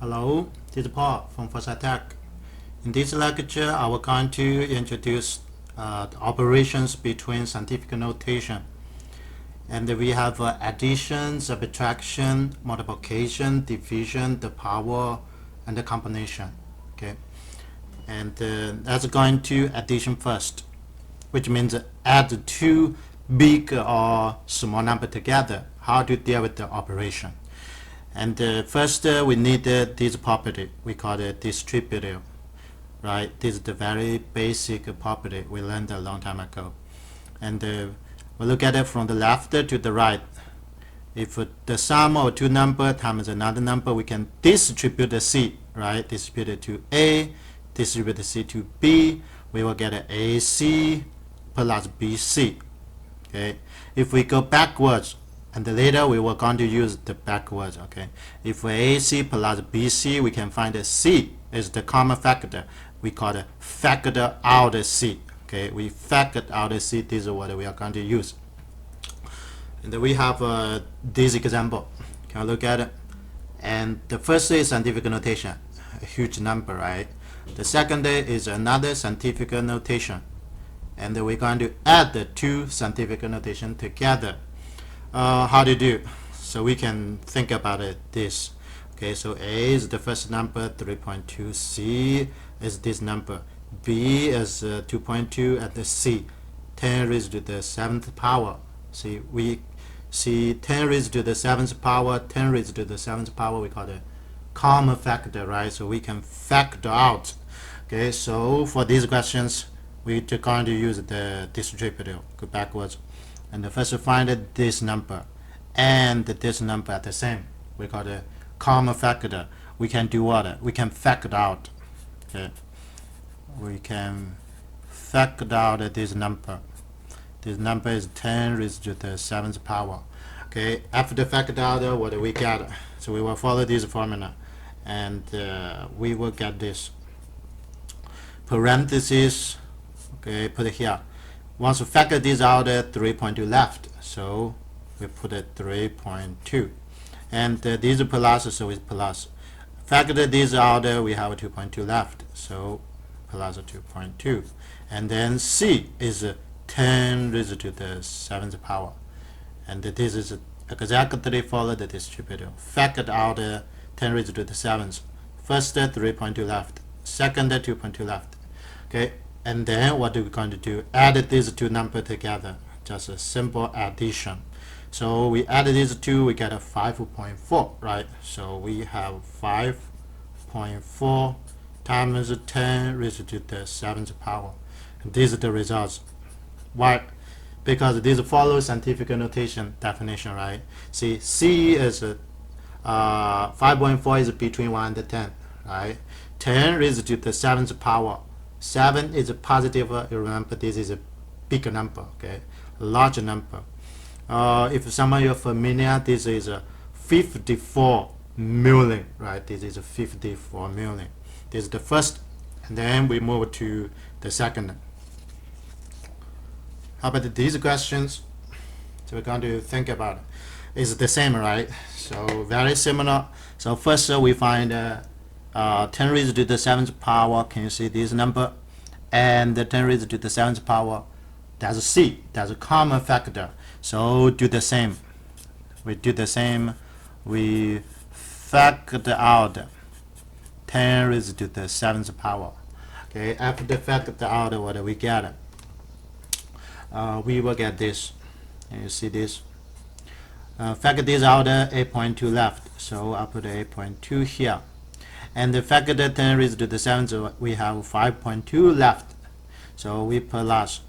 Hello, this is Paul from Foresight Tech. In this lecture, I will going to introduce the operations between scientific notation. And we have addition, subtraction, multiplication, division, the power, and the combination. Okay, and that's going to addition first, which means add two big or small number together. How to deal with the operation. And first we need this property. We call it distributive, right? This is the very basic property we learned a long time ago. And we look at it from the left to the right. If the sum of two numbers times another number, we can distribute the C, right? Distribute it to A, distribute the C to B. We will get AC plus BC. Okay. If we go backwards, and later we were going to use the backwards. Okay, if AC plus BC, we can find that C is the common factor. We call it factor out C. Okay, we factored out C. This is what we are going to use. And then we have this example. Can look at it. And the first is scientific notation, a huge number, right? The second is another scientific notation, and then we're going to add the two scientific notation together. How to do? So we can think about it this. Okay, so A is the first number, 3.2. C is this number. B is 2.2, and the C 10 raised to the 7th power. See, we see 10 raised to the 7th power, 10 raised to the 7th power. We call it common factor, right? So we can factor out. Okay, so for these questions, we're going to use the distributive. Go backwards. And the first find this number and this number are the same. We call it common factor. We can do what? We can factor out. Okay. We can factor out this number. This number is 10 raised to the 7th power. Okay. After factor out, what do we get? So we will follow this formula, and we will get this parentheses. Okay, put it here. Once we factor this out, 3.2 left, so we put it 3.2, and this is plus, so it's plus. Factor this out, we have 2.2 left, so plus 2.2, and then C is 10 raised to the 7th power, and this is exactly follow the distributive. Factor out 10 raised to the 7th. First 3.2 left, second 2.2 left. Okay. And then what are we going to do? Add these two numbers together. Just a simple addition. So we add these two, we get a 5.4, right? So we have 5.4 times 10 raised to the 7th power. And these are the results. Why? Because these follow scientific notation definition, right? See, C is 5.4 is between 1 and 10, right? 10 raised to the 7th power. 7 is a positive. You remember this is a big number, okay, large number. If some of you are familiar, this is a 54 million, right? This is a 54 million. This is the first, and then we move to the second. How about these questions? So we're going to think about it. It's the same, right? So very similar. So first we find 10 raised to the 7th power. Can you see this number? And the 10 raised to the 7th power, that's C. That's a common factor. So do the same. We do the same. We factor out 10 raised to the 7th power. Okay. After factor out, what do we get? We will get this. Can you see this? Factor this out, 8.2 left. So I'll put 8.2 here. And the factor 10 raised to the 7th, we have 5.2 left. So we plus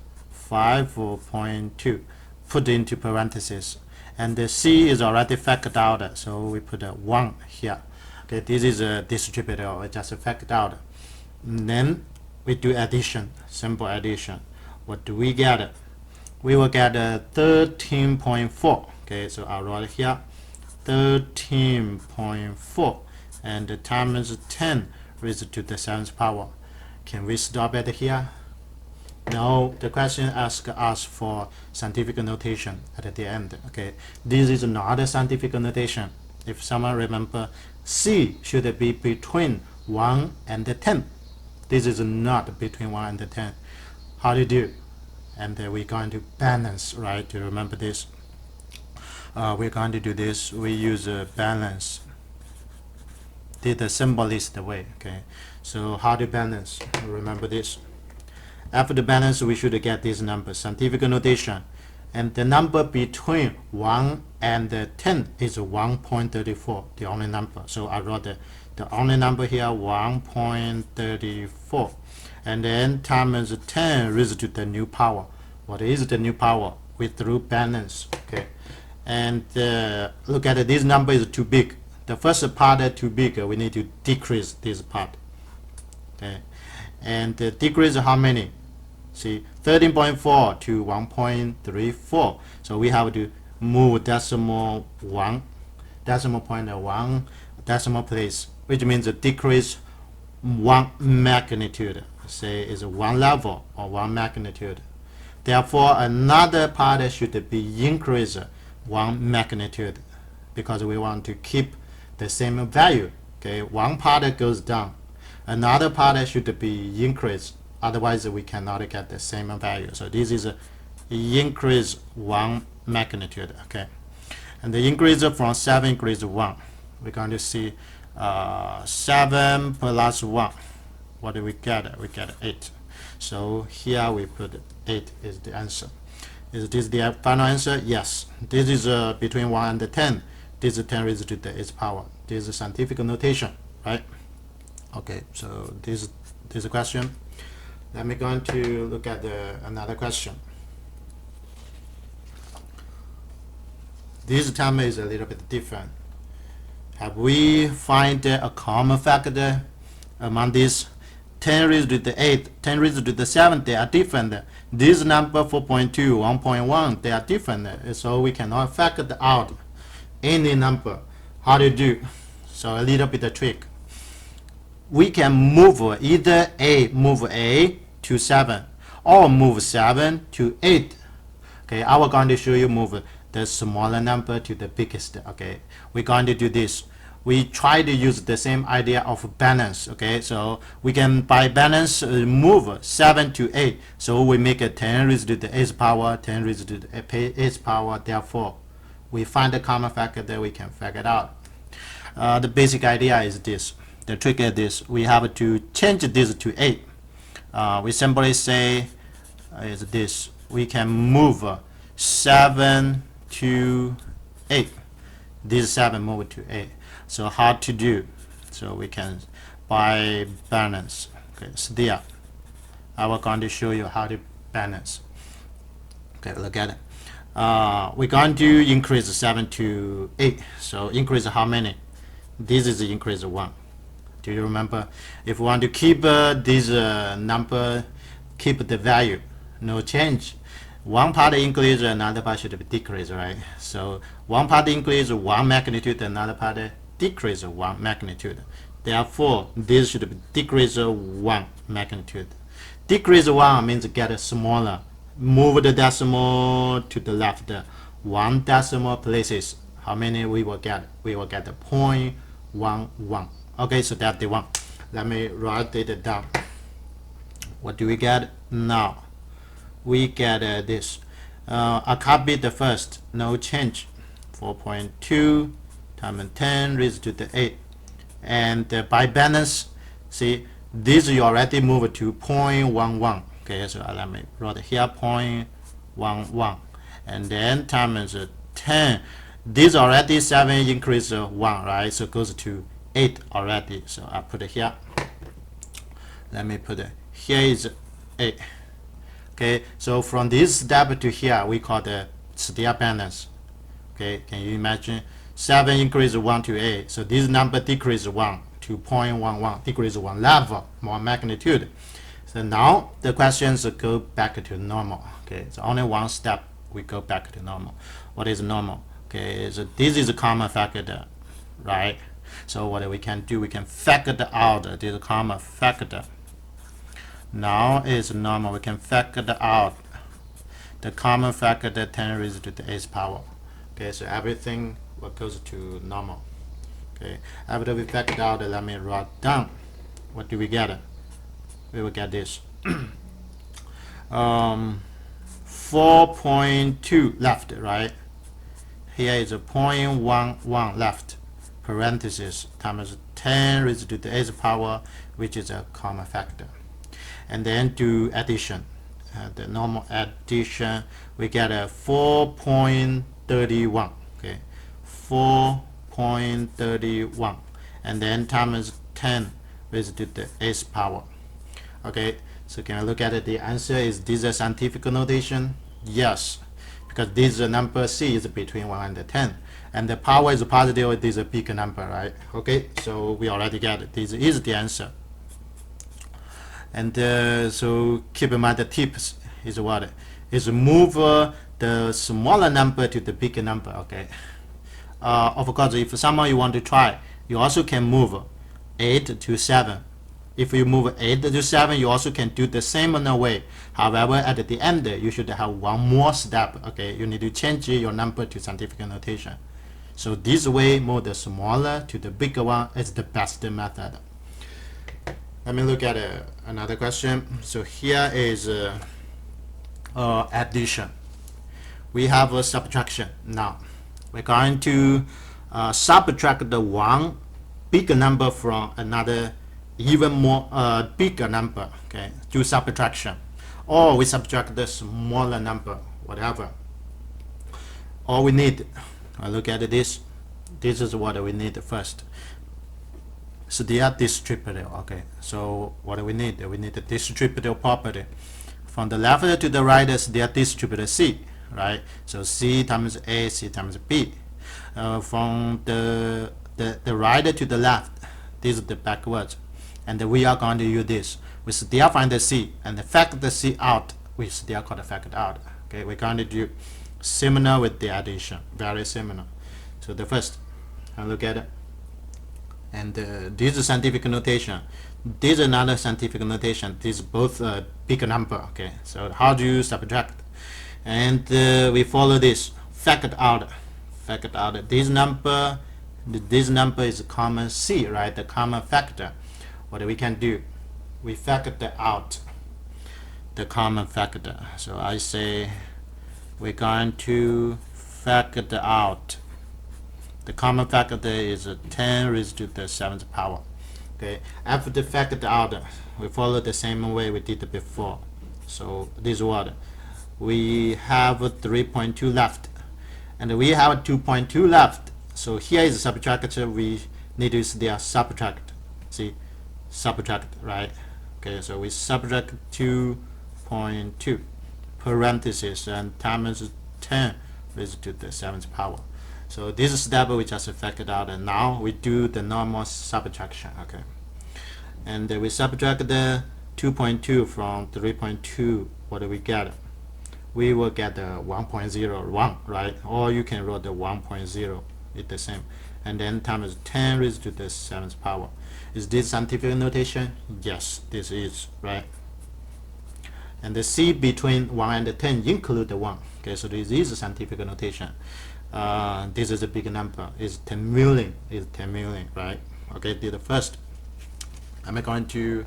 5.2, put into parentheses. And the C is already factored out, so we put a 1 here. Okay, this is a distributive, we just factored out. And then we do addition, simple addition. What do we get? We will get 13.4. Okay, so I'll write here 13.4. and the times 10 raised to the 7th power. Can we stop at here? No, the question asks us for scientific notation at the end. Okay, this is not a scientific notation. If someone remember, C should be between 1 and 10. This is not between 1 and 10. How do you do? And we're going to balance, right? To remember this. We're going to do this. We use balance. The symbol is the way. Okay. So how to balance? Remember this. After the balance, we should get this number, scientific notation. And the number between 1 and 10 is 1.34, the only number. So I wrote the only number here, 1.34. And then times 10 raised to the new power. What is the new power? We through balance. Okay. And look at it, this number is too big. The first part is too big. We need to decrease this part. Okay. And decrease how many? See, 13.4 to 1.34. So we have to move decimal point 1 decimal place, which means a decrease 1 magnitude. Say is 1 level or 1 magnitude. Therefore, another part should be increased 1 magnitude because we want to keep the same value. Okay, one part goes down, another part should be increased. Otherwise, we cannot get the same value. So this is increase 1 magnitude. Okay, and the increase from 7 increase 1. We're going to see 7 plus 1. What do we get? We get 8. So here we put 8 is the answer. Is this the final answer? Yes. This is between 1 and 10. This is 10 raised to the 8th power. This is scientific notation, right? Okay, so this is a question. Let me go to look at another question. This time is a little bit different. Have we find a common factor among these? 10 raised to the 8, 10 raised to the 7, they are different. This number 4.2, 1.1, they are different. So we cannot factor out any number. How to do? So a little bit of trick. We can move either move A to 7 or move 7 to 8. Okay, I will going to show you move the smaller number to the biggest. Okay, we're going to do this. We try to use the same idea of balance. Okay, so we can by balance move 7 to 8. So we make a 10 raised to the 8th power, 10 raised to the 8th power. Therefore, we find the common factor that we can figure it out. The basic idea is this. The trick is this. We have to change this to 8. We simply say is this. We can move 7 to 8. This 7 move to 8. So how to do? So we can by balance. Okay, so there. I will going to show you how to balance. Okay, look at it. We're going to increase 7 to 8. So increase how many? This is the increase 1. Do you remember? If we want to keep this number, keep the value, no change. One part increase, another part should be decrease, right? So one part increase 1 magnitude, another part decrease 1 magnitude. Therefore, this should be decrease 1 magnitude. Decrease 1 means get smaller. Move the decimal to the left 1 decimal places. How many we will get? We will get 0.11. Okay, so that's the one. Let me write it down. What do we get now? We get this. I copy the first, no change. 4.2 times 10 raised to the 8. And by balance, see, this you already move to 0.11. Okay, so let me write here 0.11. And then times 10. This already 7 increase 1, right? So it goes to 8 already. So I put it here. Let me put it here is 8. Okay, so from this step to here, we call the still balance. Okay, can you imagine? 7 increase 1 to 8. So this number decrease 1 to 0.11, decrease 1 level, more magnitude. So now the questions go back to normal. Okay, so only one step we go back to normal. What is normal? Okay, so this is a common factor, right? So what we can do, we can factor out this common factor. Now is normal. We can factor out the common factor 10 raised to the 8th power. Okay, so everything goes to normal. Okay, after we factor out, let me write down. What do we get? We will get this. 4.2 left, right? Here is a 0.11 left, parenthesis, times 10 raised to the 8th power, which is a common factor. And then do addition. The normal addition, we get a 4.31. Okay, 4.31, and then times 10 raised to the 8th power. Okay, so can I look at it? The answer is this a scientific notation? Yes, because this number C is between 1 and 10, and the power is positive. This is a big number, right? Okay, so we already get it. This is the answer. And so keep in mind the tips is what? Is move the smaller number to the bigger number. Okay. Of course, if somehow you want to try, you also can move 8 to 7. If you move 8 to 7, you also can do the same in a way. However, at the end, you should have one more step. Okay, you need to change your number to scientific notation. So this way, move the smaller to the bigger one is the best method. Let me look at another question. So here is addition. We have a subtraction. Now we're going to subtract the one bigger number from another even more bigger number. Okay, do subtraction, or we subtract the smaller number, whatever. All we need, look at this. This is what we need first. So they are distributive. Okay, so what do we need? We need the distributive property. From the left to the right, they are distributed C, right? So C times A, C times B. From the right to the left, this is the backwards, and we are going to use this. We still find the C and factor the C out. We still call the factor out. Okay, we're going to do similar with the addition, very similar. So the first, look at it. And this is scientific notation. This is another scientific notation. This is both a big number. Okay, so how do you subtract? And we follow this. Factor out. Factor out. This number is common C, right? The common factor. What we can do? We factor out the common factor. So I say we're going to factor out. The common factor is 10 raised to the 7th power. Okay, after factor out, we follow the same way we did before. So this is what we have 3.2 left, and we have 2.2 left. So here is subtract. We need to still subtract. See, subtract, right? Okay, so we subtract 2.2 parenthesis and times 10 raised to the 7th power. So this step we just factored out, and now we do the normal subtraction. Okay, and we subtract the 2.2 from 3.2. What do we get? We will get the 1.01, right? Or you can write the 1.0. It's the same, and then times 10 raised to the 7th power. Is this scientific notation? Yes, this is, right? And the C between 1 and 10 include the 1. Okay, so this is a scientific notation. This is a big number. It's 10 million. It's 10 million, right? Okay, did the first. I'm going to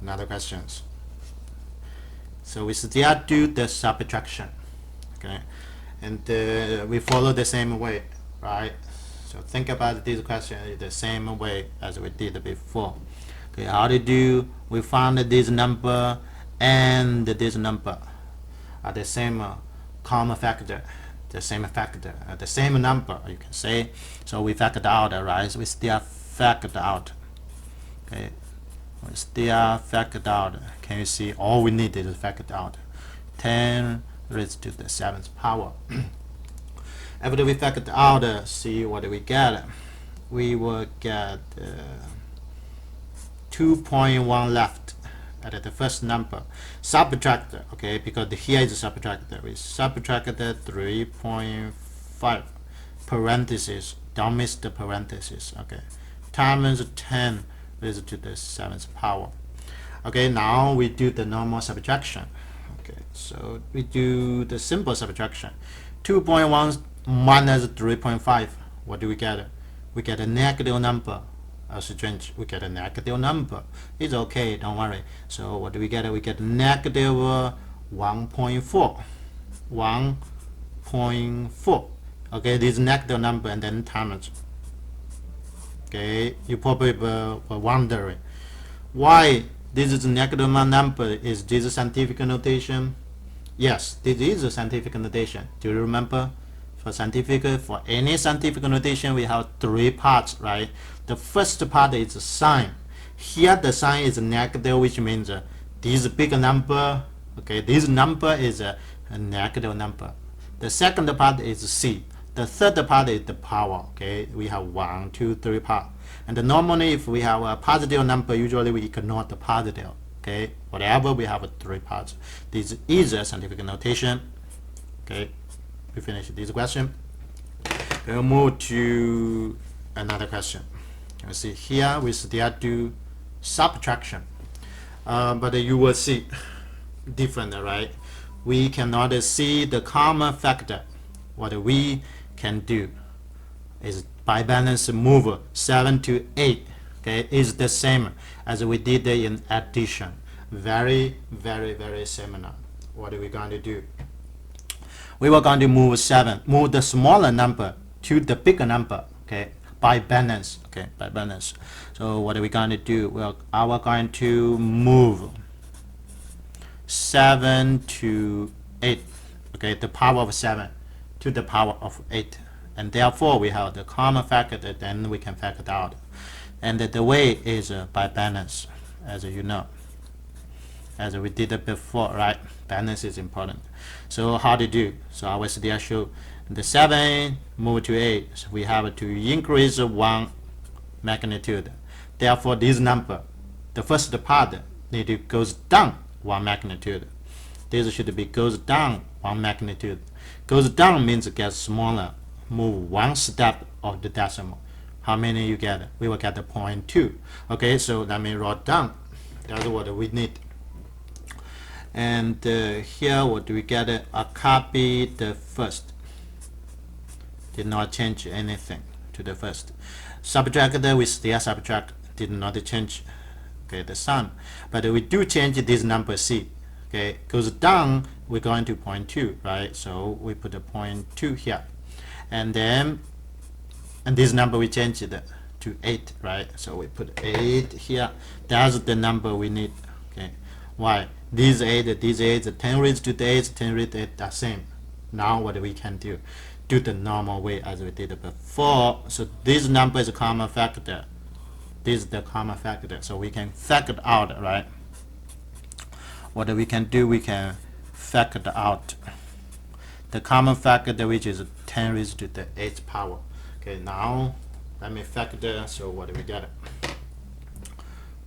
another questions. So we still do the subtraction. Okay, and we follow the same way, right? So think about this question the same way as we did before. Okay, how to do? We found this number and this number are the same common factor. The same factor, the same number, you can say. So we factor out, right? We still factor out. Okay, we still factor out. Can you see? All we need is factor out. 10 raised to the 7th power. After we factor out, see what we get. We will get 2.1 left at the first number. Subtract, okay, because here is subtract. We subtract 3.5 parenthesis. Don't miss the parenthesis. Okay, times 10 raised to the 7th power. Okay, now we do the normal subtraction. Okay, so we do the simple subtraction. 2.1 minus 3.5. What do we get? we get a negative number. Strange, we get a negative number. It's okay, don't worry. So what do we get? We get negative 1.4. 1.4. Okay, this negative number and then times. Okay, you probably were wondering why this is a negative number. Is this a scientific notation? Yes, this is a scientific notation. Do you remember? For any scientific notation, we have three parts, right? The first part is sign. Here the sign is negative, which means this big number. Okay, this number is a negative number. The second part is C. The third part is the power. Okay, we have 1, 2, 3 parts. And normally, if we have a positive number, usually we ignore the positive. Okay, whatever we have 3 parts. This is a scientific notation. Okay, we finish this question. We'll move to another question. You see here we still do subtraction, but you will see different, right? We cannot see the common factor. What we can do is by balance move 7 to 8. Okay, is the same as we did in addition. Very similar. What are we going to do? We were going to move 7, move the smaller number to the bigger number. Okay, by balance. Okay, by balance. So what are we going to do? We are going to move 7 to 8. Okay, the power of 7 to the power of 8, and therefore we have the common factor. Then we can factor out, and the way is by balance, as you know, as we did it before, right? Balance is important. So how to do? So I will still show the 7 move to 8. So we have to increase 1 magnitude. Therefore, this number, the first part, need to goes down 1 magnitude. This should be goes down 1 magnitude. Goes down means it gets smaller. Move 1 step of the decimal. How many you get? We will get the 0.2. Okay, so let me write down. That's what we need. And here, what do we get? A copy the first. Did not change anything to the first. Subtract, we still subtract. Did not change. Okay, the sum. But we do change this number C. Okay, goes down, we're going to 0.2, right? So we put a 0.2 here. And then, and this number we changed it to 8, right? So we put 8 here. That's the number we need. Okay, why? These 8, 10 raised to the 8, 10 raised to 8 are same. Now what we can do? Do the normal way as we did before. So this number is a common factor. This is the common factor. So we can factor out, right? What we can do, we can factor out the common factor, which is 10 raised to the 8th power. Okay, now let me factor. So what do we get?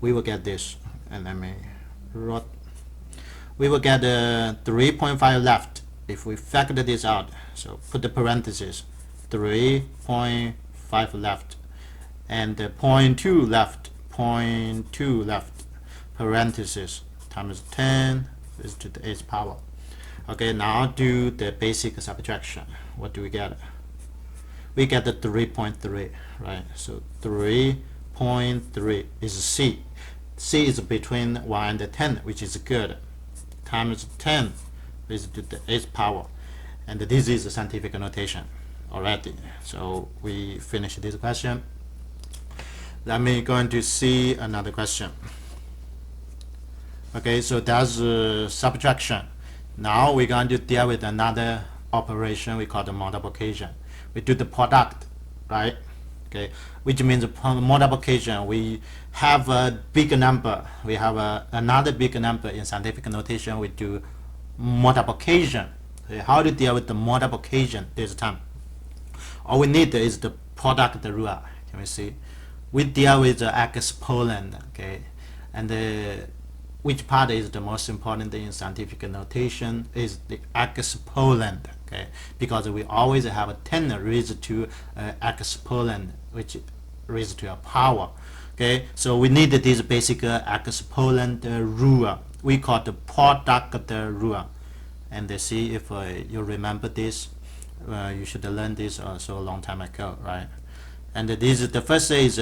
We will get this, and let me write. We will get 3.5 left if we factor this out. So put the parentheses, 3.5 left, and 0.2 left, 0.2 left, parentheses, times 10 raised to the 8th power. Okay, now do the basic subtraction. What do we get? We get the 3.3, right? So 3.3 is C. C is between 1 and 10, which is good. Times 10 raised to the 8th power. And this is the scientific notation already. So we finish this question. Let me going to see another question. Okay, so that's subtraction. Now we're going to deal with another operation we call the multiplication. We do the product, right? Okay, which means multiplication. We have a big number. We have another big number in scientific notation. We do multiplication. Okay, how to deal with the multiplication this time? All we need is the product rule. Can we see? We deal with the exponent. Okay, and which part is the most important in scientific notation is the exponent. Okay, because we always have a 10 raised to exponent, which raised to a power. Okay, so we need this basic exponent rule. We call the product rule. And see if you remember this. You should learn this also a long time ago, right? and this is the first is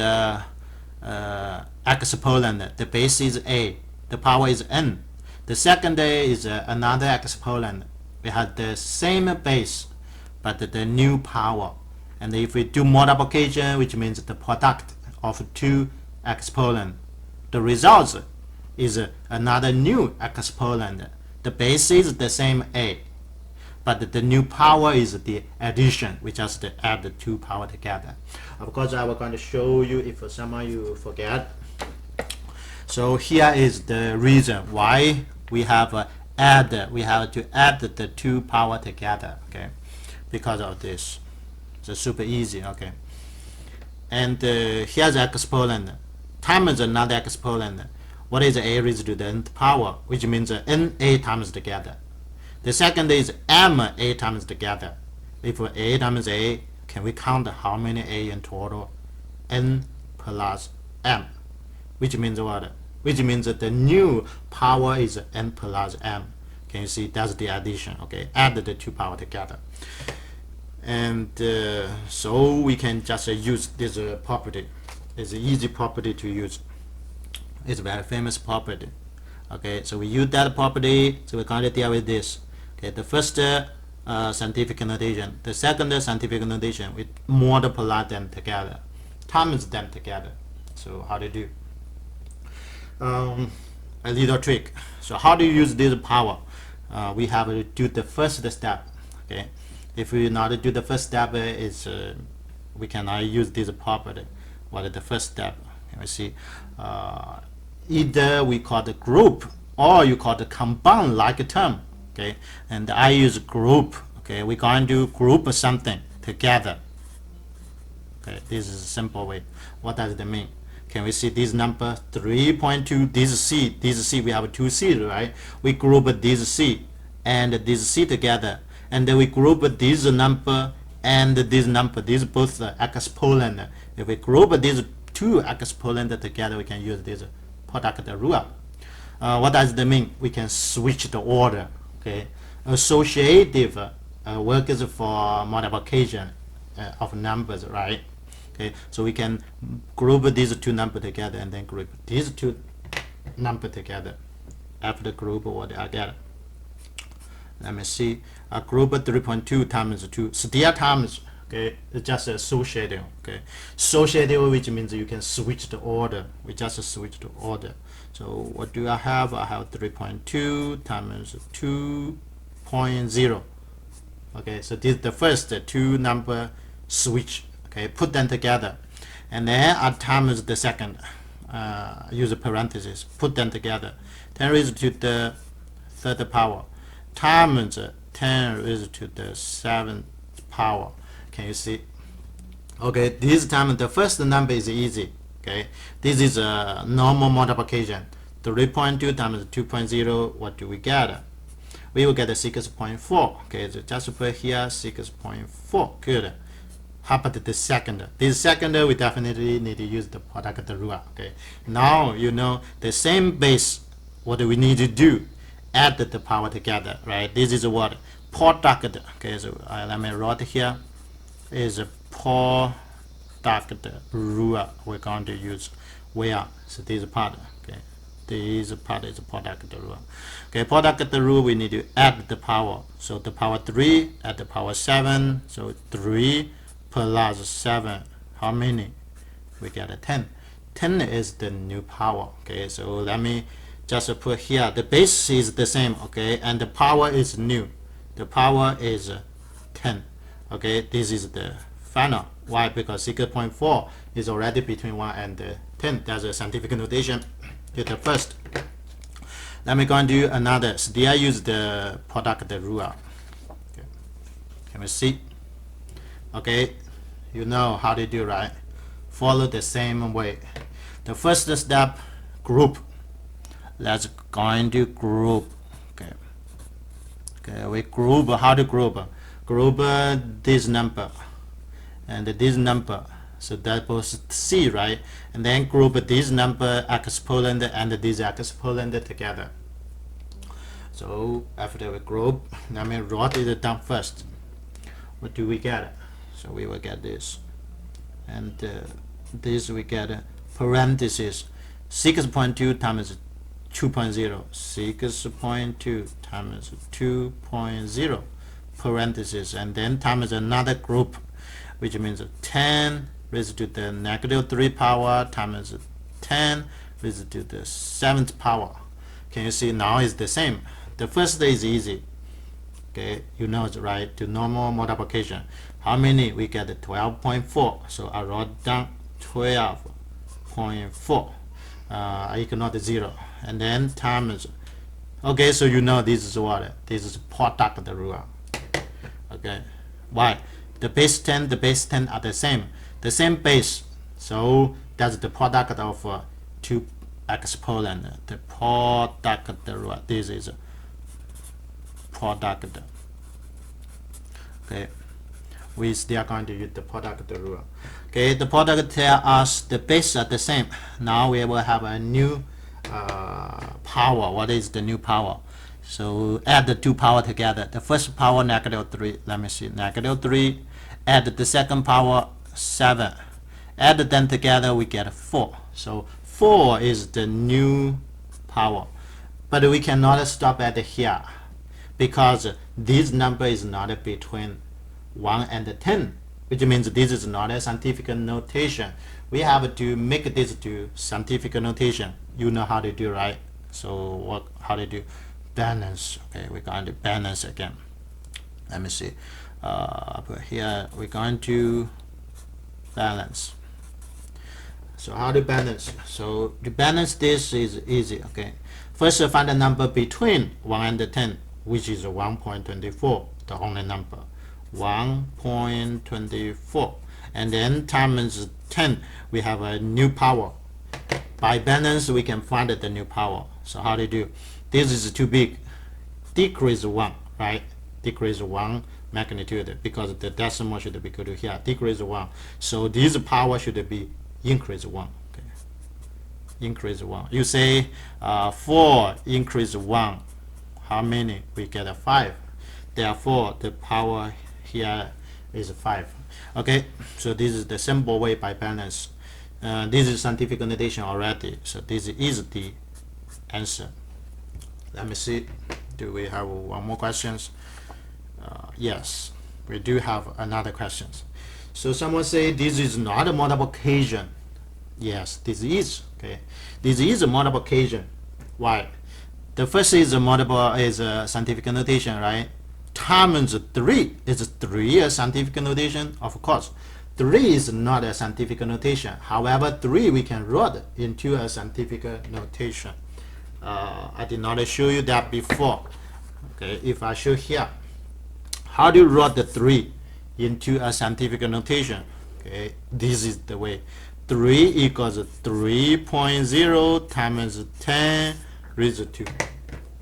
exponent. The base is a, the power is n. The second is another exponent. We have the same base but the new power. And if we do multiplication, which means the product of two exponents, the result is another new exponent. The base is the same a, but the new power is the addition. We just add the two power together. Of course, I will going to show you if some of you forget. So here is the reason why we have to add the two power together. Okay, because of this. It's super easy. Okay, and here's the exponent times another exponent. What is a raised to the nth power, which means n a times together. The second is m a times together. If a times a, can we count how many a in total? N plus m, which means what? Which means that the new power is n plus m. Can you see? That's the addition. Okay, add the two power together. And so we can just use this property. It's an easy property to use. It's a very famous property. Okay, so we use that property, so we're going to deal with this. Okay, the first scientific notation, the second scientific notation, we multiply them together, times them together. So how to do? A little trick. So how do you use this power? We have to do the first step. Okay, if we not do the first step, is we cannot use this property. What is the first step? Can we see? Either we call the group or you call the combine like a term. Okay, and I use group. Okay, we're going to group something together. Okay, this is a simple way. What does it mean? Can we see this number 3.2? This C, we have two C, right? We group this C and this C together, and then we group this number and this number. These both exponent. If we group these two exponents together, we can use this product rule. What does that mean? We can switch the order. Okay, associative works for multiplication of numbers, right? Okay, so we can group these two numbers together and then group these two numbers together. After group, what I get? Let me see. I group 3.2 times 2 still times. Okay, it's just associative. Okay, associative, which means you can switch the order. We just switch the order. So what do I have? I have 3.2 times 2.0. Okay, so this is the first two number switch. Okay, put them together, and then I times the second. Use a parenthesis. Put them together. 10 raised to the third power times 10 raised to the seventh power. Can you see? Okay, this time the first number is easy. Okay, this is a normal multiplication. 3.2 times 2.0. What do we get? We will get a 6.4. Okay, so just put here 6.4. Good. How about the second? This second, we definitely need to use the product rule. Okay, now you know the same base. What do we need to do? Add the power together, right? This is what product. Okay, so let me write here. Is a product rule we're going to use. Where? So this part. Okay, this part is product rule. Okay, product rule, we need to add the power. So the power 3 add the power 7. So 3 plus 7, how many? We get a 10. 10 is the new power. Okay, so let me just put here the base is the same. Okay, and the power is new. The power is 10. Okay, this is the final. Why? Because 6.4 is already between 1 and 10. That's a scientific notation. It's the first. Let me go and do another. Still I use the product rule. Okay. Can we see? Okay, you know how to do, right? Follow the same way. The first step, group. Let's go into group. Okay. Okay, we group. How to group? Group this number and this number. So that was C, right? And then group this number exponent and this exponent together. So after we group, let me write it down first. What do we get? So we will get this. and this we get parenthesis 6.2 times 2.0, 6.2 times 2.0 parenthesis, and then times another group, which means 10 raised to the negative 3 power times 10 raised to the 7th power. Can you see now is the same? The first is easy. Okay, you know it's right, to normal multiplication. How many? We get 12.4. So I wrote down 12.4. I ignore the 0. And then times. Okay, so you know this is what? This is product rule. Okay, why? The base 10, the base 10 are the same base. So that's the product of two exponent. The product rule. This is product. Okay, we still going to use the product rule. Okay, the product tell us the base are the same. Now we will have a new power. What is the new power? So add the two power together. The first power negative 3. Let me see, negative 3. Add the second power 7. Add them together, we get 4. So 4 is the new power. But we cannot stop at here, because this number is not between 1 and 10, which means this is not a scientific notation. We have to make this to scientific notation. You know how to do, right? So how to do? Balance. Okay, we're going to balance again. Let me see. Up here we're going to balance. So how to balance? So to balance this is easy. Okay, first find a number between 1 and 10, which is 1.24, the only number, 1.24, and then times 10, we have a new power. By balance we can find the new power. So how to do? This is too big, decrease 1, right? Decrease 1 magnitude, because the decimal should be equal to here, decrease 1. So this power should be increase 1. Okay, increase 1. You say 4 increase 1, how many? We get a 5. Therefore the power here is 5. Okay, so this is the simple way by balance. This is scientific notation already, so this is the answer. Let me see, do we have one more questions? Yes, we do have another questions. So someone say this is not a multiplication. Yes, this is. Okay, this is a multiplication. Why? The first is a scientific notation, right? Times 3 is 3 a scientific notation? Of course, 3 is not a scientific notation. However, 3 we can write into a scientific notation. I did not show you that before. Okay, if I show here, how do you write the 3 into a scientific notation? Okay, this is the way. 3 equals 3.0 times 10 raised to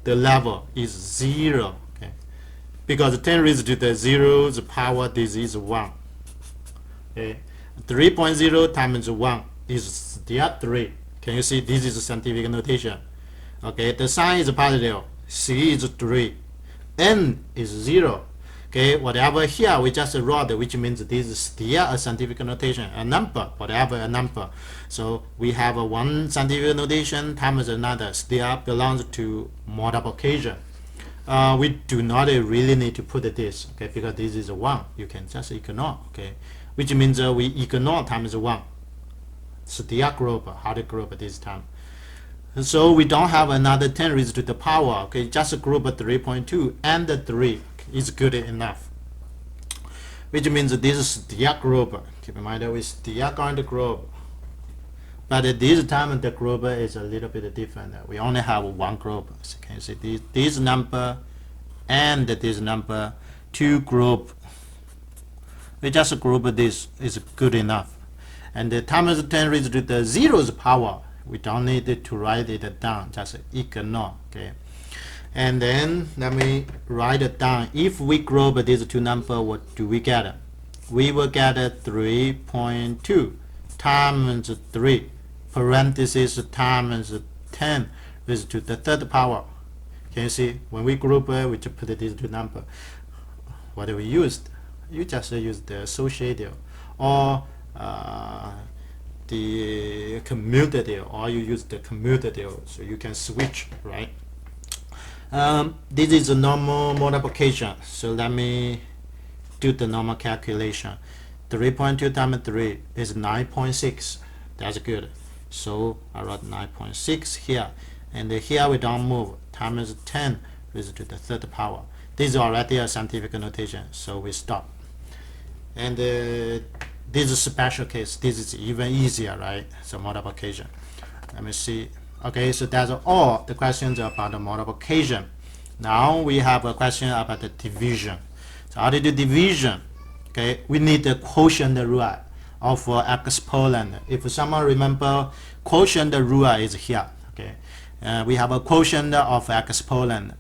the level is 0. Okay, because 10 raised to the 0, the power, this is 1. Okay, 3.0 times 1 is still 3. Can you see this is scientific notation? Okay, the sign is positive, C is 3, N is 0. Okay, whatever here we just wrote, which means this is still a scientific notation, a number, whatever a number. So we have one scientific notation times another, still belongs to multiplication. We do not really need to put this, okay, because this is 1. You can just ignore, okay, which means we ignore times 1. Still group, how to group this time? So we don't have another 10 raised to the power. Okay, just group 3.2 and 3 is good enough. Which means this is still group. Keep in mind that we still going to group. But this time the group is a little bit different. We only have one group. So can you see this number and this number, 2 group. We just group this is good enough. And the times 10 raised to the 0's power. We don't need to write it down, just ignore. Okay, and then let me write it down. If we group these two numbers, what do we get? We will get 3.2 times 3 parentheses times 10 raised to the 3rd power. Can you see when we group we just put these two numbers? What do we use? You just use the associative, or the commutative, or you use the commutative, so you can switch, right? This is a normal multiplication, so let me do the normal calculation. 3.2 times 3 is 9.6. That's good. So I wrote 9.6 here, and here we don't move. Times 10 raised to the third power. This is already a scientific notation, so we stop. And this is a special case. This is even easier, right? So multiplication. Let me see. Okay, so that's all the questions about the multiplication. Now we have a question about the division. So how to do division? Okay, we need the quotient rule of exponent. If someone remember, quotient rule is here. Okay, we have a quotient of exponent.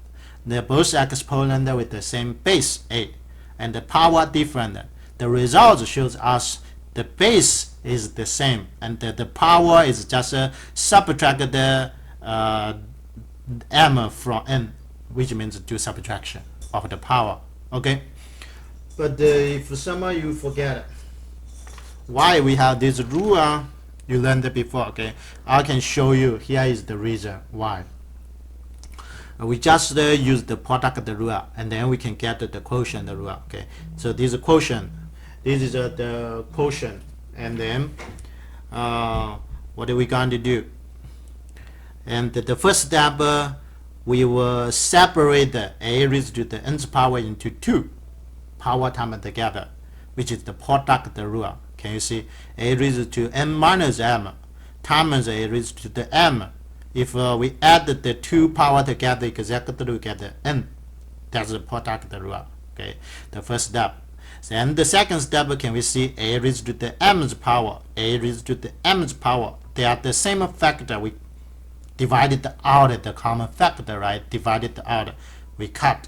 They're both exponent with the same base a, and the power different. The result shows us the base is the same, and the power is just subtract the m from n, which means do subtraction of the power. Okay, but if somehow you forget why we have this rule, you learned it before. Okay, I can show you. Here is the reason why. We just use the product rule, and then we can get the quotient rule. Okay, so this is quotient. This is the quotient, and then what are we going to do? And the first step, we will separate the a raised to the nth power into 2 power terms together, which is the product rule. Can you see? A raised to n minus m times a raised to the m. If we add the 2 power together, exactly we get the n. That's the product rule. Okay, the first step. Then the second step, can we see a raised to the m's power, a raised to the m's power. They are the same factor. We divided out the common factor, right? Divided out, we cut.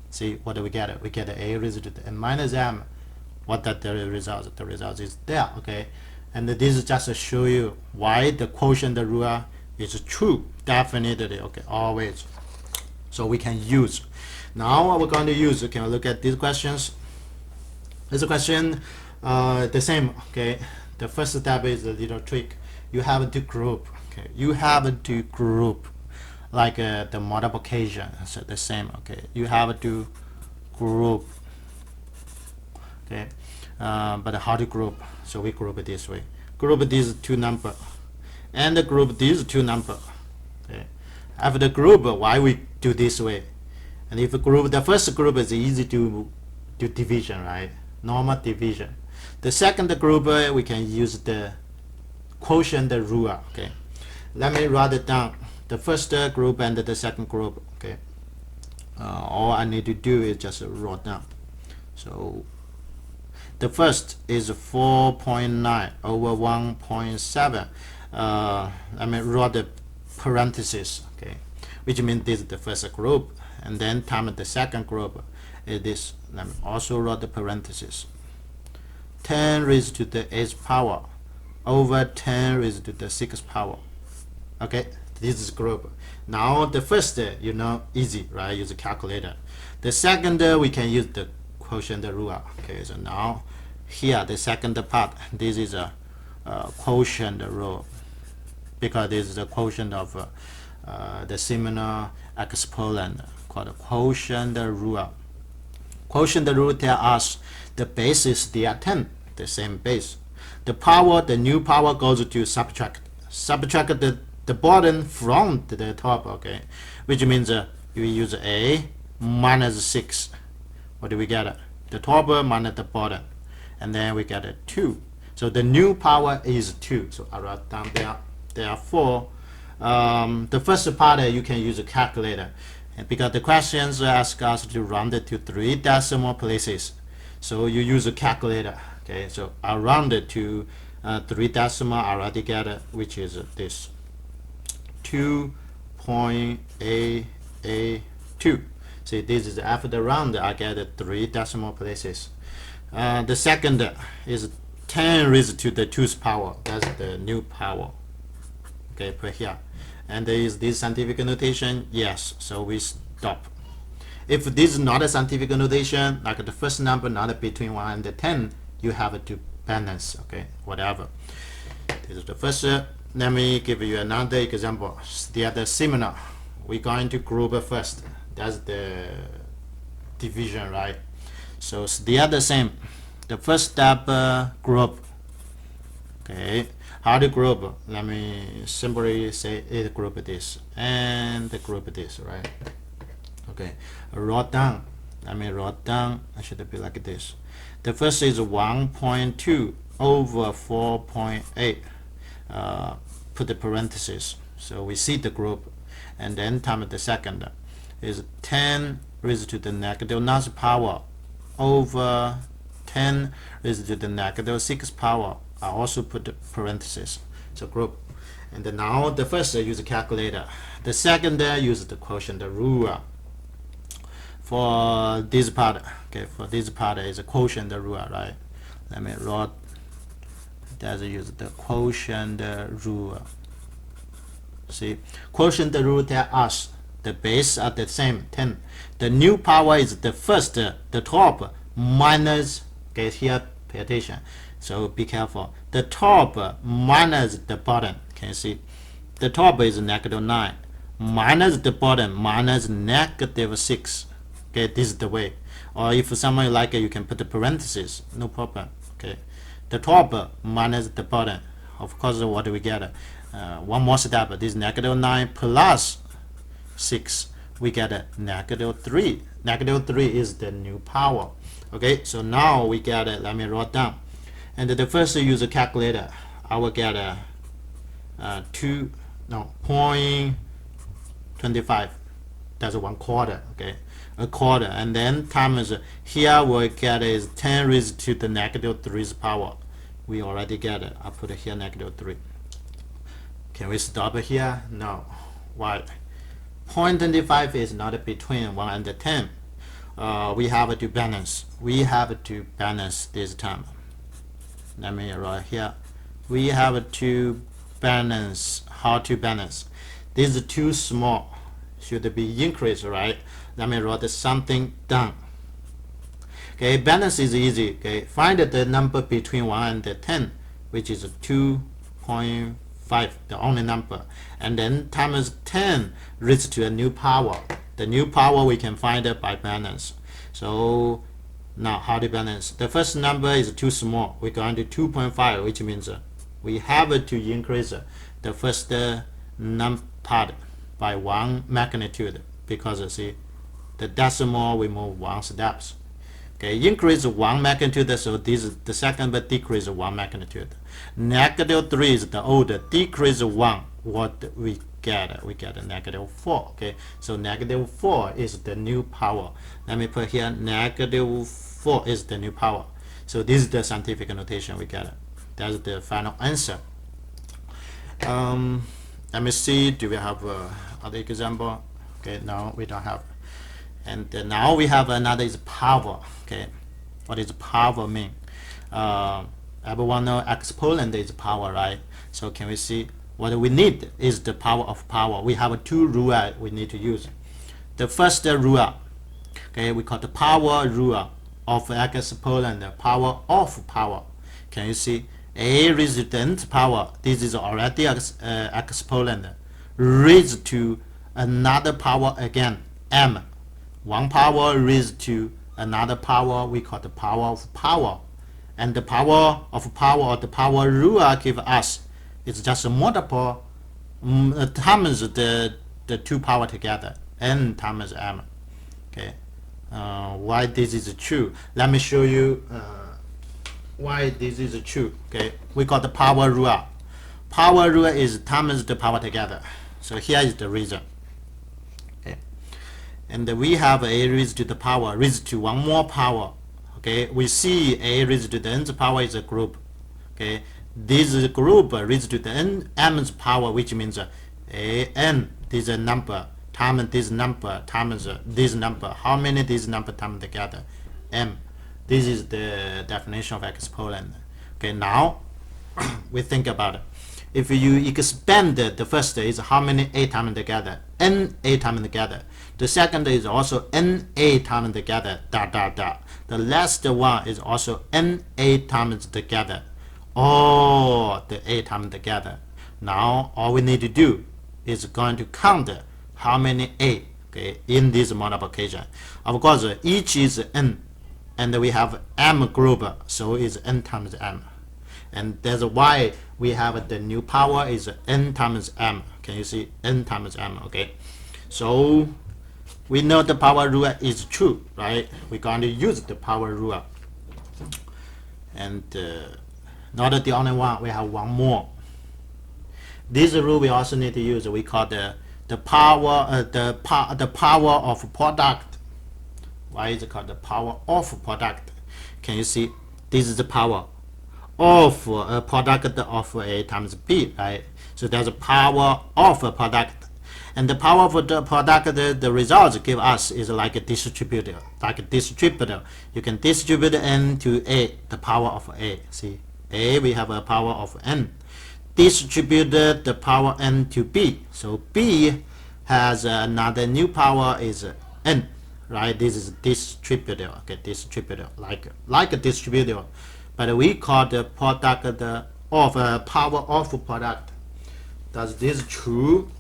See what do we get? We get a raised to the n minus m. What that the result? The result is there. Okay, and this is just to show you why the quotient rule is true. Definitely. Okay, always. So we can use. Now what we're going to use. Can we look at these questions? This question, the same. Okay, the first step is a little trick. You have to group. Okay, you have to group like the multiplication. So the same. Okay, you have to group. Okay, but how to group? So we group it this way. Group these 2 numbers, and group these 2 numbers. Okay, after the group, why we do this way? And if group, the first group is easy to do division, right? Normal division. The second group, we can use the quotient rule. Okay, let me write it down. The first group and the second group. Okay, all I need to do is just write down. So the first is 4.9 over 1.7. Let me write the parentheses. Okay, which means this is the first group, and then times the second group is this. Let me also write the parentheses. 10 raised to the 8th power over 10 raised to the 6th power. Okay, this is group. Now the first, you know, easy, right? Use a calculator. The second, we can use the quotient rule. Okay, so now here the second part, this is a quotient rule, because this is the quotient of the similar exponent called quotient rule. Quotient rule tells us the base is still 10, the same base. The power, the new power goes to subtract the bottom from the top. Okay, which means you use a minus 6. What do we get? The top minus the bottom, and then we get a 2. So the new power is 2. So I write down there. Therefore, the first part you can use a calculator, and because the questions ask us to round it to 3 decimal places, so you use a calculator. Okay, so I round it to 3 decimal. I already get it, which is this 2.882. See, this is after the round, I get 3 decimal places. The second is 10 raised to the 2th power. That's the new power. Okay, put here. And is this scientific notation? Yes. So we stop. If this is not a scientific notation, like the first number not between 1 and 10, you have to balance. Okay, whatever. This is the first. Let me give you another example. They are similar. We're going to group first. That's the division, right? So they are the same. The first step, group. Okay, how to group? Let me simply say it group this and the group this, right? Okay, write down. Let me write down. I should be like this. The first is 1.2 over 4.8. Put the parentheses, so we see the group, and then times the second is 10 raised to the negative 9 power over 10 raised to the negative 6 power. I also put the parentheses, so group. And then now the first use a calculator, the second use the quotient rule. For this part, okay, for this part is a quotient rule, right? Let me write. Let's use the quotient rule. See, quotient rule tells us the base are the same, 10. The new power is the first, the top minus. Okay, here pay attention. So be careful. The top minus the bottom. Can you see? The top is negative 9 minus the bottom minus negative 6. Okay, this is the way. Or if someone like it, you can put the parentheses. No problem. Okay. The top minus the bottom. Of course, what do we get? One more step. This is negative 9 plus 6. We get a negative 3. Negative 3 is the new power. Okay, so now we get it. Let me write down. And the first use a calculator. I will get a 0.25. That's 1/4. Okay, a quarter. And then times here we get is 10 raised to the negative 3's power. We already get it. I put it here negative 3. Can we stop here? No. Why? 0.25 is not between 1 and 10. We have to balance. We have to balance this time. Let me write here. We have to balance. How to balance? This is too small. Should be increased, right? Let me write something down. Okay, balance is easy. Okay, find the number between 1 and 10, which is 2.5, the only number, and then times 10 raised to a new power. The new power we can find it by balance. So now how to balance? The first number is too small. We're going to 2.5, which means we have to increase the first part by 1 magnitude, because see, the decimal we move 1 steps. Okay, increase 1 magnitude, so this is the second, but decrease 1 magnitude. Negative 3 is the older, decrease 1. What we get? We get a negative 4. Okay, so negative 4 is the new power. Let me put here negative 4 is the new power. So this is the scientific notation we get. That's the final answer. Let me see, do we have other example? Okay, no, we don't have. And now we have another is power. Okay, what is power mean? Everyone know exponent is power, right? So can we see what we need is the power of power. We have 2 rules we need to use. The first rule, okay, we call the power rule of exponent, power of power. Can you see? A raised to the nth power, this is already exponent, raised to another power again, m. 1 power raised to another power, we call the power of power. And the power of power, or the power rule give us, it's just a multiple times the 2 power together, n times m. Okay, why this is true? Let me show you why this is true. Okay, we got the power rule. Power rule is times the power together. So here is the reason. Okay, and we have a raised to the power raised to 1 more power. Okay, we see a raised to the nth power is a group. Okay, this is a group raised to the mth power, which means n, this is a number, times this number times this number. How many this number times together? M. This is the definition of exponent. Okay, now we think about it. if you expand the first is how many a times together, n a times together. The second is also n a times together, dot dot dot. The last one is also n a times together, all the a times together. Now all we need to do is going to count how many a, okay, in this multiplication. Of course, each is n, and we have m group, so it's n times m. And that's why we have the new power is n times m. Can you see? N times m, okay? So we know the power rule is true, right? We're going to use the power rule. And not the only one, we have one more. This rule we also need to use. We call the power of product. Why is it called the power of product? Can you see? This is the power of a product of a times b, right? So there's a power of a product, and the power of the product, the results give us is like a distributor. Like a distributor, you can distribute n to a, the power of a. See, a we have a power of n. Distribute the power n to b, so b has another new power is n, right? This is distributor, okay, distributor, like a distributor, but we call the product of power of product. Does this true?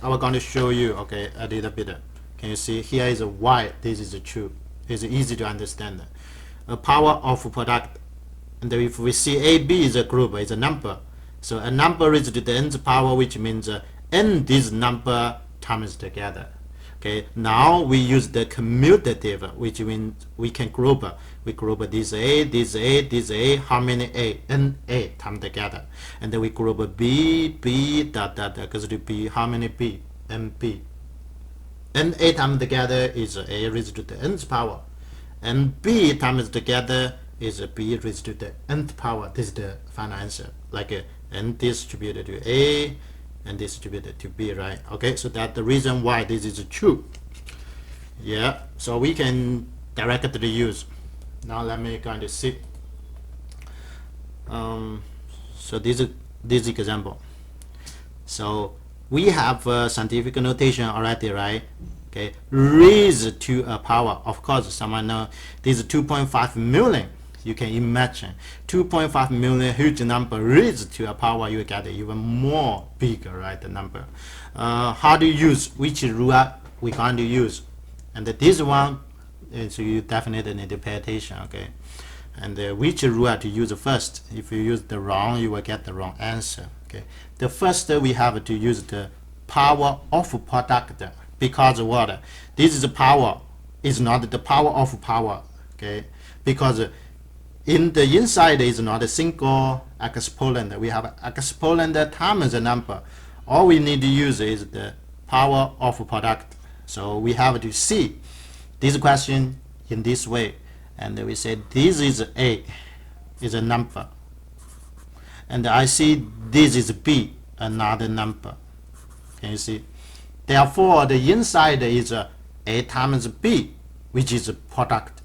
I'm going to show you, okay, a little bit. Can you see? Here is a y. This is true. It's easy to understand. A power of product, and if we see ab is a group, is a number. So a number is to the nth power, which means n this number times together. Okay, now we use the commutative, which means we can group. We group this a, this a, this a, how many a? N a times together. And then we group b, b, dot, dot, goes to b, how many b? N b. N a times together is a raised to the nth power. And b times together is b raised to the nth power. This is the final answer. Like n distributed to a and distributed to b, right? Okay, so that's the reason why this is true. Yeah, so we can directly use. Now let me kind of see. So this example. So we have scientific notation already, right? Okay, raised to a power. Of course, someone know this is 2.5 million. You can imagine 2.5 million, huge number, raised to a power, you get even more bigger, right? The number. How to use, which rule we're going to use, and this one is you definitely need to pay attention, okay? And which rule to use first. If you use the wrong, you will get the wrong answer. Okay. The first we have to use the power of product, because what? This is the power, is not the power of power. Okay, because in the inside is not a single exponent. We have exponent times the number. All we need to use is the power of product. So we have to see this question in this way, and we say this is a, is a number, and I see this is b, another number. Can you see? Therefore the inside is a times b, which is a product,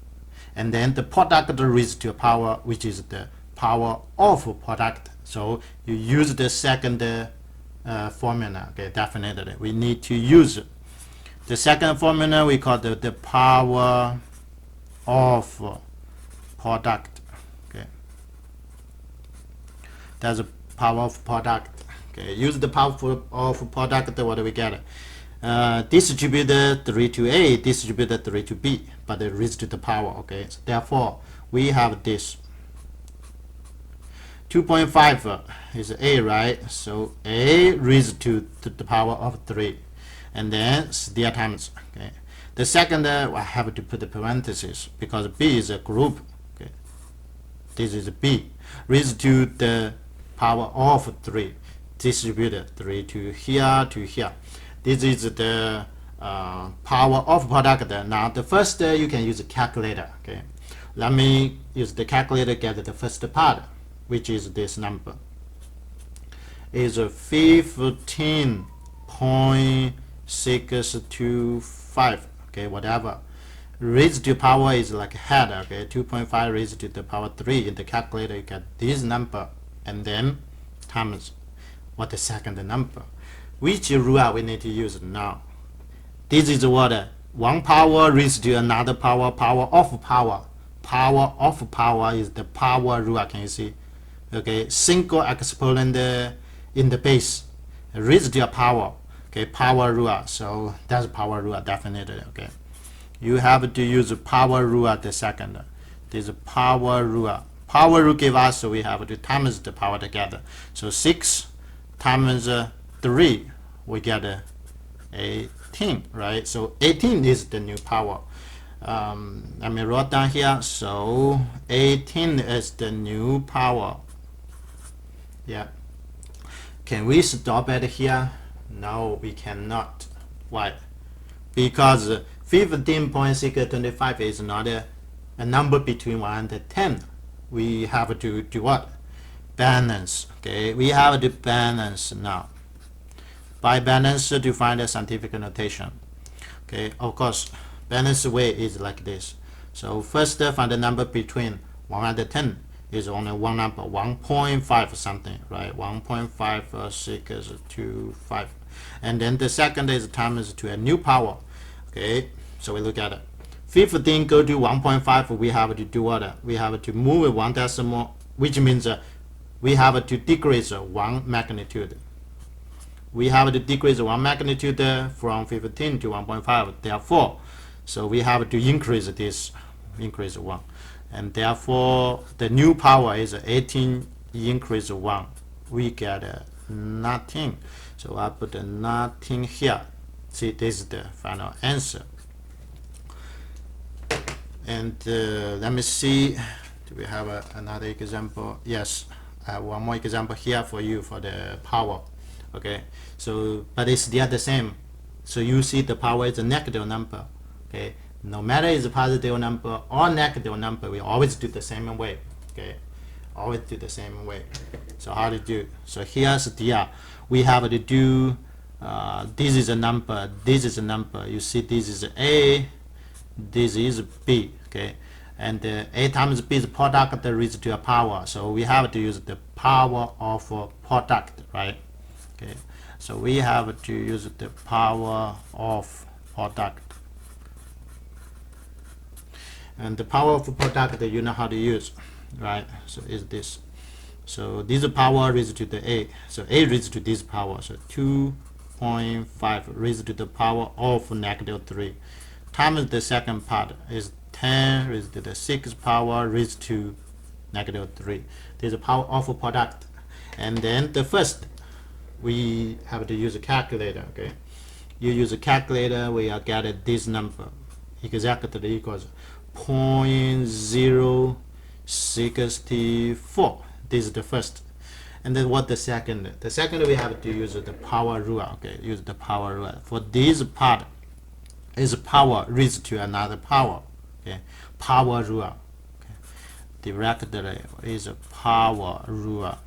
and then the product raised to a power, which is the power of product. So you use the second formula. Okay, definitely we need to use the second formula. We call the power of product. Okay, that's the power of product. Okay, use the power of product. What do we get? Distribute 3 to a, distribute 3 to b, but raised to the power. Okay, so therefore we have this 2.5 is a, right? So a raised to the power of 3, and then still times. Okay, the second I have to put the parentheses because b is a group. Okay, this is b raised to the power of 3, distributed 3 to here to here. This is the power of product. Now the first you can use a calculator. Okay, let me use the calculator, get the first part, which is this number is 15.625. okay, whatever. Raised to power is like head. Okay, 2.5 raised to the power 3. In the calculator you get this number, and then times what the second number. Which rule we need to use now? This is what 1 power raised to another power, power of power. Power of power is the power rule, can you see? Okay, single exponent in the base raised to a power. Okay, power rule. So that's power rule definitely. Okay, you have to use power rule the second. This power rule. Power rule give us, so we have to times the power together. So 6 times 3, we get 18, right? So 18 is the new power. Let me write down here. So 18 is the new power. Yeah. Can we stop at here? No, we cannot. Why? Because 15.625 is not a number between 1 and 10. We have to do what? Balance. Okay, we have to balance now. By balance, to find the scientific notation. Okay, of course, balance way is like this. So first, find the number between 1 and 10 is only one number, 1.5 something, right? 1.5625. And then the second is times to a new power. Okay, so we look at it. 15 go to 1.5, we have to do what? We have to move 1 decimal, which means we have to decrease 1 magnitude. We have to decrease 1 magnitude from 15 to 1.5. Therefore, so we have to increase this, increase 1. And therefore, the new power is 18 increase 1. We get nothing. So I put nothing here. See, this is the final answer. And let me see, do we have another example? Yes, I have one more example here for you for the power. Okay, so but it's still the same. So you see the power is a negative number. Okay, no matter it's a positive number or negative number, we always do the same way. Okay, always do the same way. So how to do? So here's the we have to do this is a number, this is a number. You see this is A, this is B. Okay, and A times B is product raised to a power, so we have to use the power of product, right? Okay, so we have to use the power of product, and the power of product you know how to use, right? So is this, so this power raised to the A, so A raised to this power, so 2.5 raised to the power of negative 3 times the second part is 10 raised to the 6 power raised to negative 3. This is the power of a product. And then the first, we have to use a calculator. Okay, you use a calculator, we are get this number exactly equals 0.064. This is the first. And then what the second? The second, we have to use the power rule. Okay, use the power rule. For this part is power raised to another power. Okay, power rule. Okay, directly is a power rule.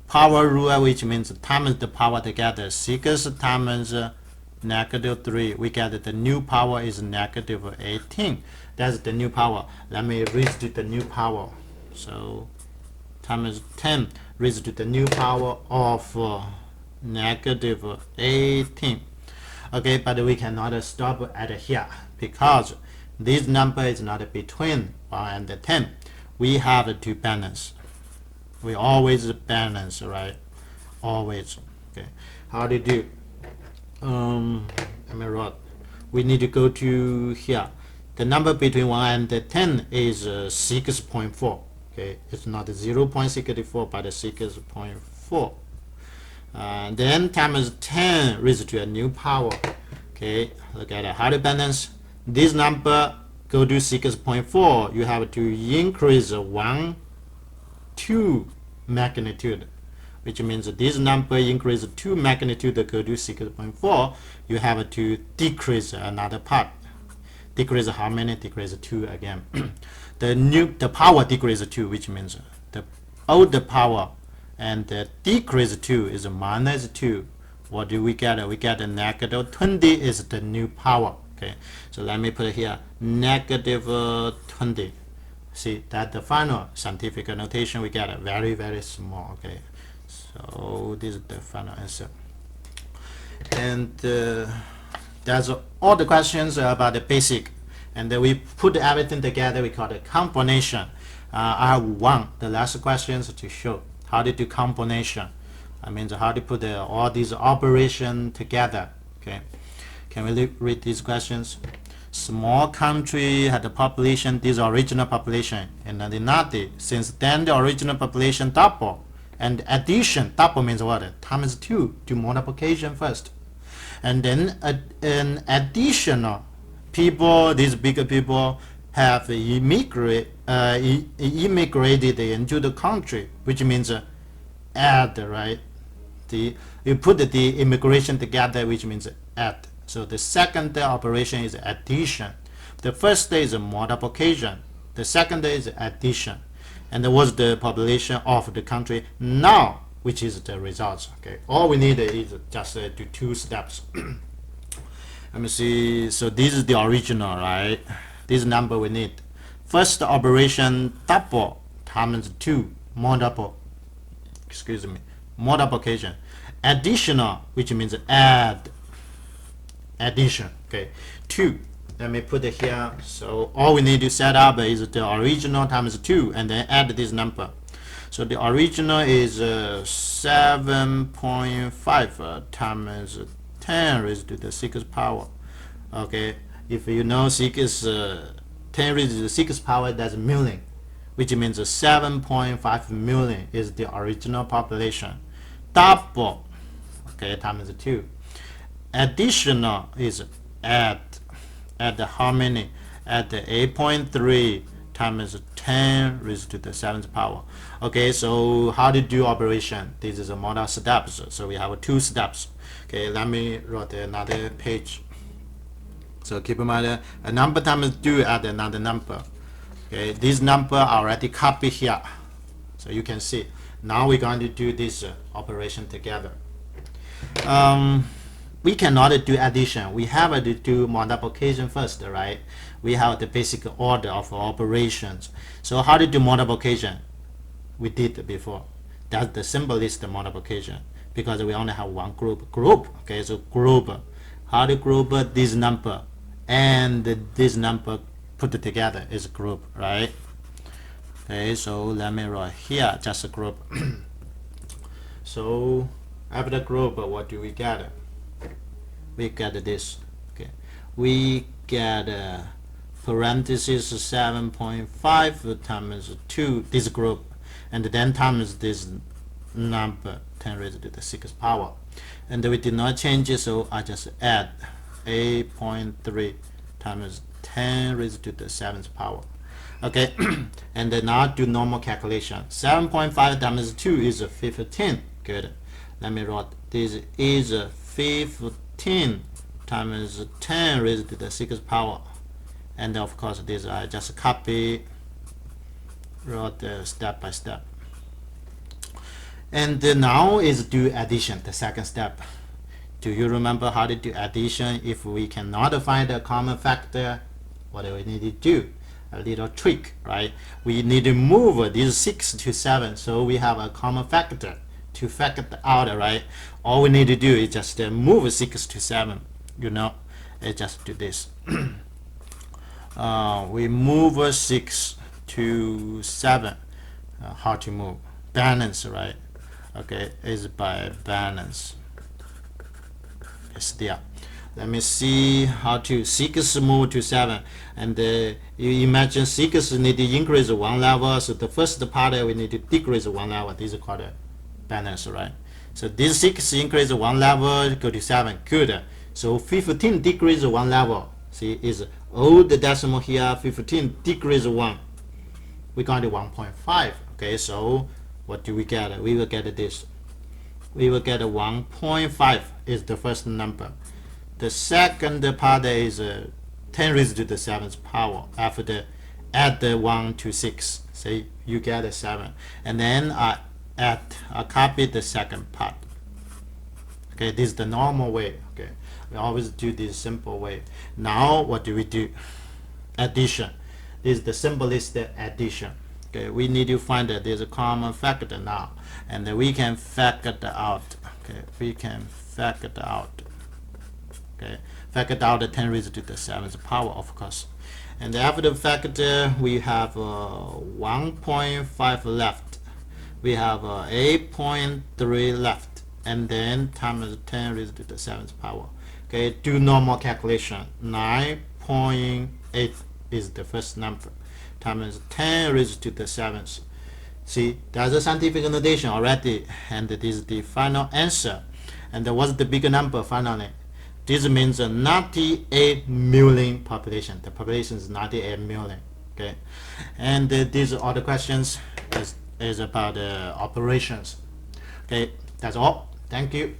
Power rule, which means times the power together. 6 times negative 3, we get the new power is negative 18. That's the new power. Let me raise to the new power. So times 10 raised to the new power of negative 18. Okay, but we cannot stop at here because this number is not between 1 and 10. We have to balance. We always balance, right? Always. Okay, how do you do? Let me write. We need to go to here. The number between 1 and 10 is 6.4. Okay, it's not 0.64 but 6.4. Then times 10 raised to a new power. Okay, look at how to balance. This number go to 6.4. You have to increase 1, 2 magnitude, which means this number increase 2 magnitude go to 6.4. You have to decrease another part. Decrease how many? Decrease 2 again. the power decrease 2, which means the old power and the decrease 2 is minus 2. What do we get? We get a negative 20 is the new power. Okay, so let me put here negative 20. See that the final scientific notation we get very, very small. Okay, So this is the final answer. And that's all the questions about the basic. And then we put everything together, we call it combination. I have the last questions to show how to do combination. I mean how to put all these operations together. Okay, can we read these questions? Small country had a population, this original population, in 1990. Since then, the original population double. And addition, double means what? Times 2, do multiplication first. And then an additional people, these bigger people, have immigrated into the country, which means add, right? You put the immigration together, which means add. So the second operation is addition. The first is multiplication. The second is addition. And that was the population of the country now, which is the results. Okay, all we need is just do 2 steps. Let me see. So this is the original, right? This number we need. First operation, double times 2, multiplication. Additional, which means add. Addition. Okay, 2. Let me put it here. So all we need to set up is the original times 2 and then add this number. So the original is 7.5 times 10 raised to the 6th power. Okay, if you know 10 raised to the 6th power, that's million, which means 7.5 million is the original population. Double, okay, times 2. Additional is add how many? Add 8.3 times 10 raised to the 7th power. Okay, so how to do operation? This is a model steps. So we have 2 steps. Okay, let me write another page. So keep in mind a number times 2 add another number. Okay, this number already copied here. So you can see. Now we're going to do this operation together. We cannot do addition. We have to do multiplication first, right? We have the basic order of operations. So how to do multiplication? We did before. That's the simplest multiplication because we only have one group. Okay, so group. How to group this number and this number put it together is group, right? Okay, so let me write here just a group. So after group, what do we get? We get this. Okay, we get parentheses 7.5 times 2 this group, and then times this number 10 raised to the 6th power, and we did not change it, so I just add 8.3 times 10 raised to the 7th power. Okay, and then now do normal calculation. 7.5 times 2 is 15. Good. Let me write this is 15 times 10 raised to the 6th power, and of course this I just copy, wrote step by step. And now is do addition, the second step. Do you remember how to do addition? If we cannot find a common factor, what do we need to do? A little trick, right? We need to move this 6 to 7, so we have a common factor to factor out, right? All we need to do is just move 6 to 7, you know, just do this. We move 6 to 7. How to move? Balance, right? Okay, is by balance. It's there. Let me see how to 6 move to 7, and you imagine 6 need to increase 1 level, so the first part we need to decrease 1 level. This is called balance, right? So this 6 increase 1 level, go to 7. Good. So 15 decrease 1 level. See, is old decimal here. 15 decrease 1. We got 1.5. Okay, so what do we get? We will get this. We will get 1.5 is the first number. The second part is 10 raised to the 7th power. After add 1 to 6, say you get 7, and then I copy the second part. Okay, this is the normal way. Okay, we always do this simple way. Now what do we do? Addition. This is the simplest addition. Okay, we need to find this common factor now, and we can factor out. Okay, we can factor out. Okay, factor out the 10 raised to the 7th power, of course. And after the factor, we have 1.5 left. We have 8.3 left, and then times 10 raised to the 7th power. Okay, do normal calculation. 9.8 is the first number, times 10 raised to the 7th. See, there's a scientific notation already, and this is the final answer. And what's the bigger number finally? This means a 98 million population. The population is 98 million. Okay, and these are all the questions is about operations. Okay, that's all. Thank you.